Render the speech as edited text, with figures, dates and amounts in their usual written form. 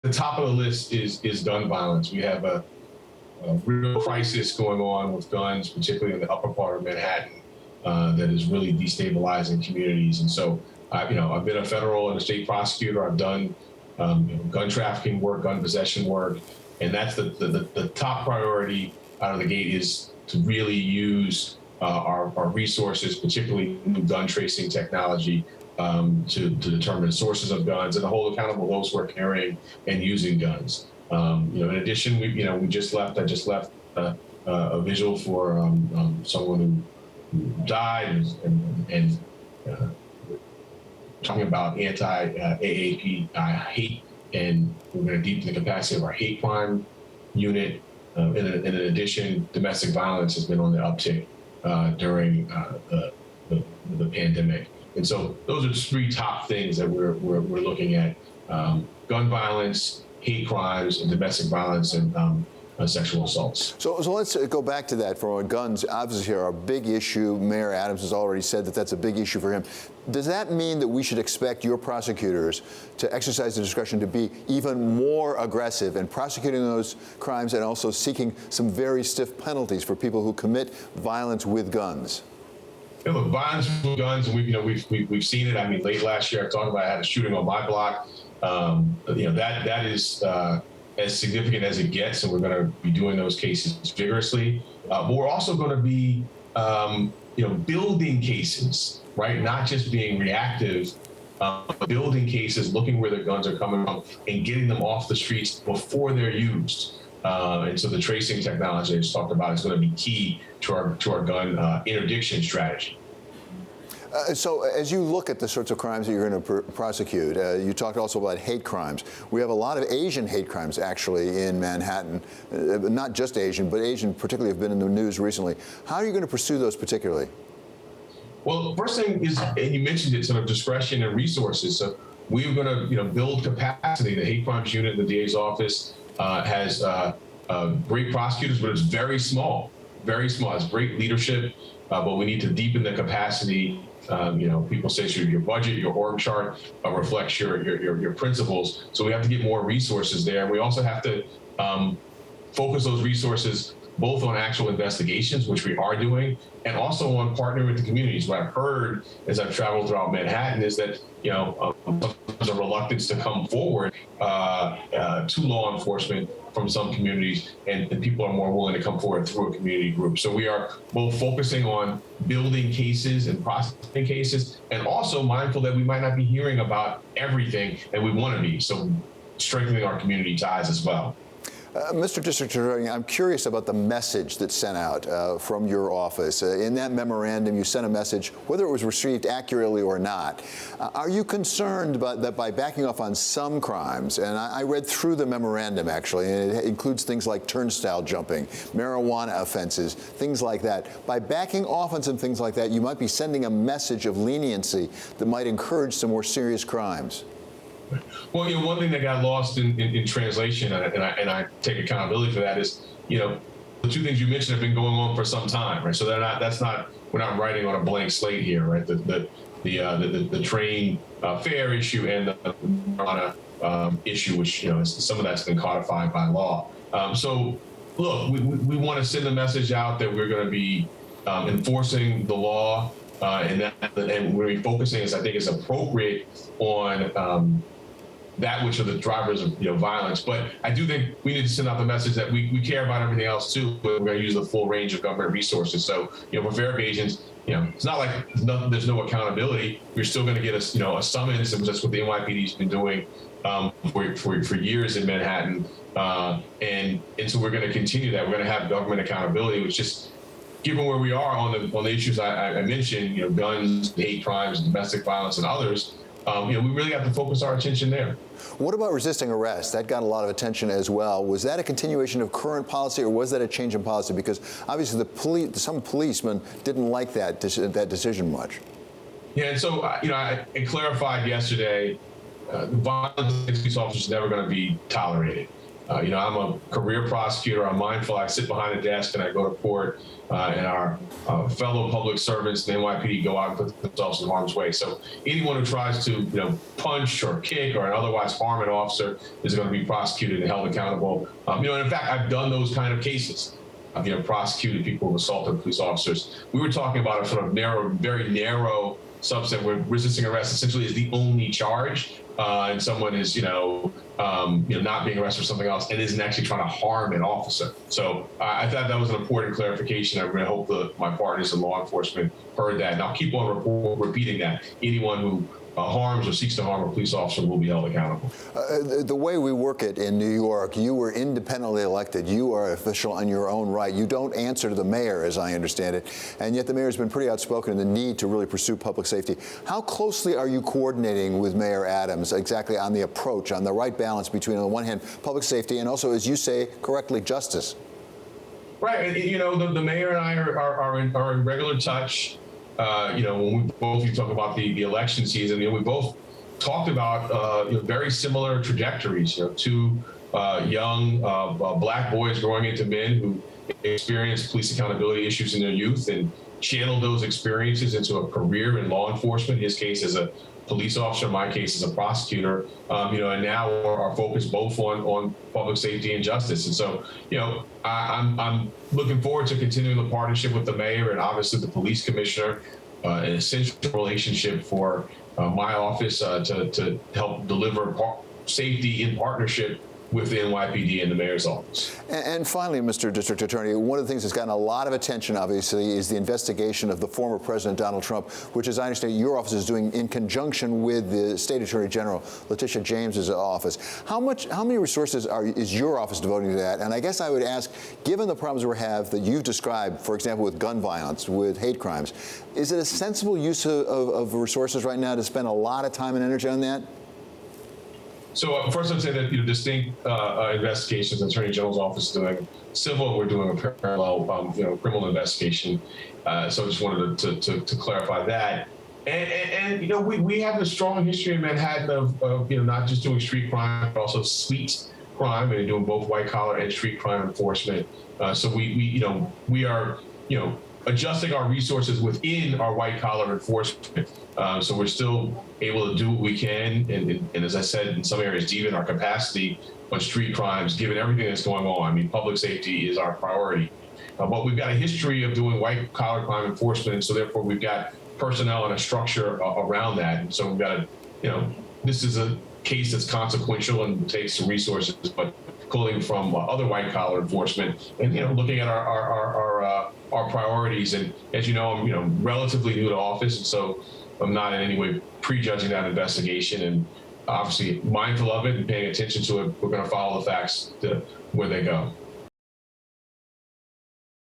the top of the list is gun violence. We have a real crisis going on with guns, particularly in the upper part of Manhattan, that is really destabilizing communities. And so, I've been a federal and a state prosecutor. I've done gun trafficking work, gun possession work, and that's the top priority out of the gate is to really use our resources, particularly new gun tracing technology, to determine the sources of guns and to hold accountable those who are carrying and using guns. In addition, I just left a visual for someone who died and talking about anti-AAP hate, and we're going to deepen the capacity of our hate crime unit. In addition, domestic violence has been on the uptick during the pandemic. And so those are three top things that we're looking at: gun violence, hate crimes, and domestic violence and sexual assaults. So let's go back to that for guns. Obviously, are a big issue. Mayor Adams has already said that that's a big issue for him. Does that mean that we should expect your prosecutors to exercise the discretion to be even more aggressive in prosecuting those crimes and also seeking some very stiff penalties for people who commit violence with guns? Yeah, look, violence with guns, and we've seen it. I mean, late last year, I talked about I had a shooting on my block. That is as significant as it gets, and we're going to be doing those cases vigorously. But we're also going to be, building cases, right? Not just being reactive, but building cases, looking where the guns are coming from, and getting them off the streets before they're used. And so the tracing technology I just talked about is going to be key to our gun interdiction strategy. So as you look at the sorts of crimes that you're going to prosecute, you talked also about hate crimes. We have a lot of Asian hate crimes actually in Manhattan, not just Asian, but Asian particularly have been in the news recently. How are you going to pursue those particularly? Well, first thing is, and you mentioned it, sort of discretion and resources. So we're going to build capacity. The hate crimes unit in the DA's office has great prosecutors, but it's very small, very small. It's great leadership, but we need to deepen the capacity. People say your budget, your org chart reflects your principles. So we have to get more resources there. We also have to focus those resources both on actual investigations, which we are doing, and also on partnering with the communities. What I've heard as I've traveled throughout Manhattan is that, there's a reluctance to come forward to law enforcement from some communities, and people are more willing to come forward through a community group. So we are both focusing on building cases and processing cases, and also mindful that we might not be hearing about everything that we want to be. So strengthening our community ties as well. Mr. District Attorney, I'm curious about the message that's sent out from your office. In that memorandum, you sent a message, whether it was received accurately or not. Are you concerned that by backing off on some crimes, and I read through the memorandum actually, and it includes things like turnstile jumping, marijuana offenses, things like that. By backing off on some things like that, you might be sending a message of leniency that might encourage some more serious crimes. Well, one thing that got lost in translation, and I take accountability for that, is the two things you mentioned have been going on for some time, right? So we're not writing on a blank slate here, right? The train fare issue and the marijuana issue, which some of that's been codified by law. So look, we want to send a message out that we're going to be enforcing the law, and we're focusing, as I think is appropriate, on that which are the drivers of violence. But I do think we need to send out the message that we care about everything else too, but we're going to use the full range of government resources. So for verifications, it's not like there's no accountability. We're still going to get a summons, and that's what the NYPD's been doing for years in Manhattan, and so we're going to continue that. We're going to have government accountability, which just, given where we are on the issues I mentioned, guns, hate crimes, domestic violence, and others, we really have to focus our attention there. What about resisting arrest? That got a lot of attention as well. Was that a continuation of current policy, or was that a change in policy? Because obviously some policemen didn't like that decision much. Yeah, and so I clarified yesterday, violence against police officers is never going to be tolerated. I'm a career prosecutor. I'm mindful. I sit behind a desk and I go to court, and our fellow public servants, the NYPD, go out and put themselves in harm's way. So anyone who tries to, punch or kick or otherwise harm an officer is going to be prosecuted and held accountable. And in fact, I've done those kind of cases. I've, prosecuted people who assaulted police officers. We were talking about a sort of very narrow subset where resisting arrest essentially is the only charge, and someone is, not being arrested for something else and isn't actually trying to harm an officer. So I thought that was an important clarification. I really hope that my partners in law enforcement heard that, and I'll keep on repeating that. Anyone who harms or seeks to harm a police officer will be held accountable. The way we work it in New York, you were independently elected. You are official on your own right. You don't answer to the mayor, as I understand it, and yet the mayor has been pretty outspoken in the need to really pursue public safety. How closely are you coordinating with Mayor Adams exactly on the approach, on the right balance between, on the one hand, public safety and also, as you say correctly, justice? Right. The mayor and I are in regular touch. When you talk about the election season, we both talked about very similar trajectories. Two young black boys growing into men who experienced police accountability issues in their youth and channeled those experiences into a career in law enforcement. His case as a police officer, my case as a prosecutor. And now our focus both on public safety and justice. And so, I'm looking forward to continuing the partnership with the mayor and obviously the police commissioner, an essential relationship for my office to help deliver safety in partnership with the NYPD and the mayor's office. And finally, Mr. District Attorney, one of the things that's gotten a lot of attention, obviously, is the investigation of the former President Donald Trump, which, as I understand, your office is doing in conjunction with the State Attorney General, Letitia James's office. How many resources is your office devoting to that? And I guess I would ask, given the problems we have that you've described, for example, with gun violence, with hate crimes, is it a sensible use of resources right now to spend a lot of time and energy on that? So first, I'd say that distinct investigations the Attorney General's office is doing. Civil, we're doing a parallel, criminal investigation. So I just wanted to clarify that. And we have a strong history in Manhattan of not just doing street crime, but also street crime, and doing both white collar and street crime enforcement. So we are adjusting our resources within our white collar enforcement. So we're still able to do what we can, and as I said, in some areas, deepen our capacity on street crimes, given everything that's going on. I mean, public safety is our priority. But we've got a history of doing white collar crime enforcement, and so therefore we've got personnel and a structure around that. And so we've got this is a case that's consequential and takes some resources, but pulling from other white collar enforcement and looking at our priorities. And as you know, I'm relatively new to office, and so I'm not in any way prejudging that investigation, and obviously mindful of it and paying attention to it. We're going to follow the facts to where they go.